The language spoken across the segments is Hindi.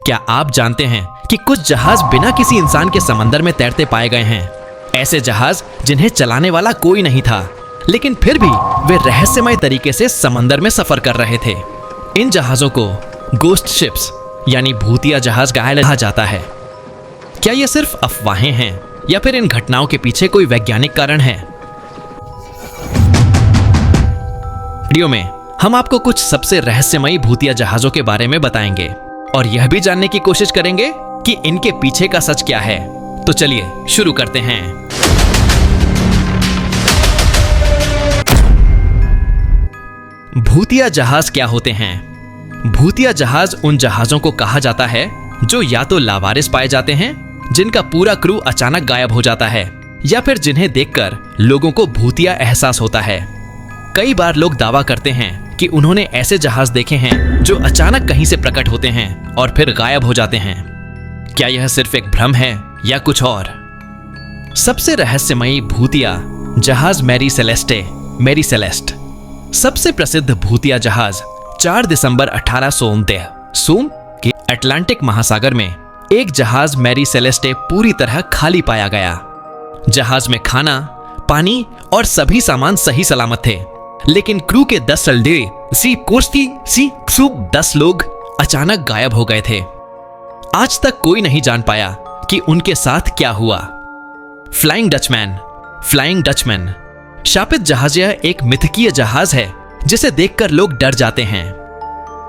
क्या आप जानते हैं कि कुछ जहाज बिना किसी इंसान के समंदर में तैरते पाए गए हैं? ऐसे जहाज जिन्हें चलाने वाला कोई नहीं था, लेकिन फिर भी वे रहस्यमय तरीके से समंदर में सफर कर रहे थे। इन जहाजों को गोस्ट शिप्स यानी भूतिया जहाज कहा जाता है। क्या ये सिर्फ अफवाहें हैं या फिर इन घटनाओं के पीछे कोई वैज्ञानिक कारण है? वीडियो में हम आपको कुछ सबसे रहस्यमयी भूतिया जहाजों के बारे में बताएंगे और यह भी जानने की कोशिश करेंगे कि इनके पीछे का सच क्या है। तो चलिए शुरू करते हैं। भूतिया जहाज क्या होते हैं? भूतिया जहाज उन जहाजों को कहा जाता है जो या तो लावारिस पाए जाते हैं, जिनका पूरा क्रू अचानक गायब हो जाता है, या फिर जिन्हें देखकर लोगों को भूतिया एहसास होता है। कई बार लोग दावा करते हैं कि उन्होंने ऐसे जहाज देखे हैं जो अचानक कहीं से प्रकट होते हैं और फिर गायब हो जाते हैं। क्या यह सिर्फ एक भ्रम है या कुछ और? सबसे रहस्यमयी भूतिया जहाज मैरी सेलेस्ट। सबसे प्रसिद्ध भूतिया जहाज 4 दिसंबर 1869 सूम के अटलांटिक महासागर में एक जहाज मैरी सेलेस्टे पूरी तरह खाली पाया गया। जहाज में खाना, पानी और सभी सामान सही सलामत थे, लेकिन क्रू के 10 लोग अचानक गायब हो गए थे। आज तक कोई नहीं जान पाया कि उनके साथ क्या हुआ। फ्लाइंग डचमैन शापित जहाज यह एक मिथकीय जहाज है जिसे देखकर लोग डर जाते हैं।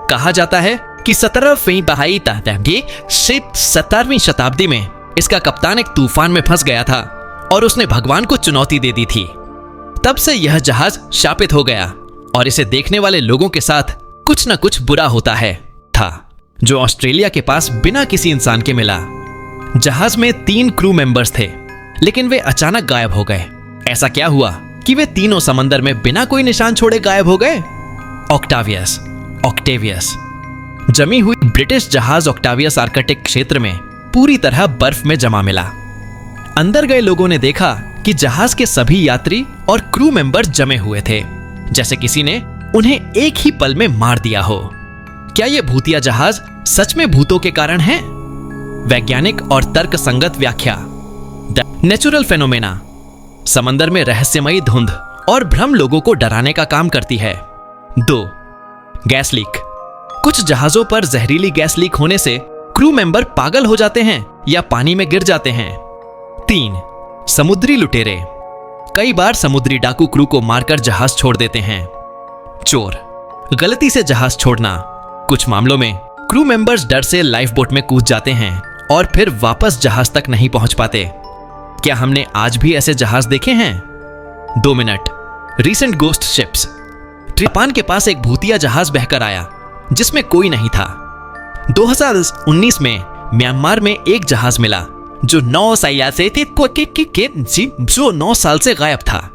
कहा जाता है कि 17वीं शताब्दी में इसका कप्तान एक तूफान में फंस गया था और उसने भगवान को चुनौती दे दी थी। तब से यह जहाज शापित हो गया और इसे देखने वाले लोगों के साथ कुछ न कुछ बुरा होता है जो ऑस्ट्रेलिया के पास बिना किसी इंसान के मिला। जहाज में 3 क्रू मेंबर्स थे, लेकिन वे अचानक गायब हो गए। ऐसा क्या हुआ कि वे तीनों समंदर में बिना कोई निशान छोड़े गायब हो गए? ऑक्टेवियस जमी हुई ब्रिटिश जहाज ऑक्टावियस आर्कटिक क्षेत्र में पूरी तरह बर्फ में जमा मिला। अंदर गए लोगों ने देखा कि जहाज के सभी यात्री और क्रू मेंबर जमे हुए थे, जैसे किसी ने उन्हें एक ही पल में मार दिया हो। क्या यह भूतिया जहाज सच में भूतों के कारण है? वैज्ञानिक और तर्क संगत व्याख्या। The natural phenomena. समंदर में रहस्यमयी धुंध और भ्रम लोगों को डराने का काम करती है। 2. Gas leak. कुछ जहाजों पर जहरीली गैस लीक होने से क्रू मेंबर पागल हो जाते हैं या पानी में गिर जाते हैं। 3. समुद्री लुटेरे। कई बार समुद्री डाकू क्रू को मारकर जहाज छोड़ देते हैं। चोर। गलती से जहाज छोड़ना। कुछ मामलों में क्रू मेंबर्स डर से लाइफ बोट में कूद जाते हैं और फिर वापस जहाज तक नहीं पहुंच पाते। क्या हमने आज भी ऐसे जहाज देखे हैं? 2 minute. Recent ghost ships. Japan के पास एक भूतिया जहाज बहकर आया जिसमें कोई नहीं था। 2019 में म्यांमार में एक जहाज मिला जो 9 साल से गायब था।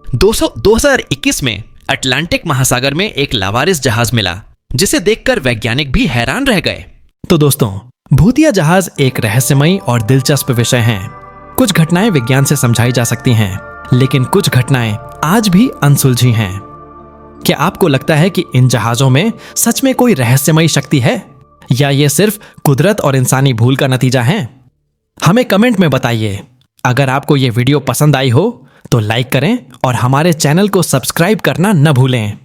2021 में अटलांटिक महासागर में एक लावारिस जहाज मिला जिसे देखकर वैज्ञानिक भी हैरान रह गए। तो दोस्तों, भूतिया जहाज एक रहस्यमयी और दिलचस्प विषय है। कुछ घटनाएं विज्ञान से समझाई जा सकती हैं, लेकिन कुछ घटनाएं आज भी अनसुलझी हैं। क्या आपको लगता है कि इन जहाजों में सच में कोई रहस्यमयी शक्ति है, या ये सिर्फ कुदरत और इंसानी भूल का नतीजा है? हमें कमेंट में बताइए। अगर आपको ये वीडियो पसंद आई हो तो लाइक करें और हमारे चैनल को सब्सक्राइब करना न भूलें।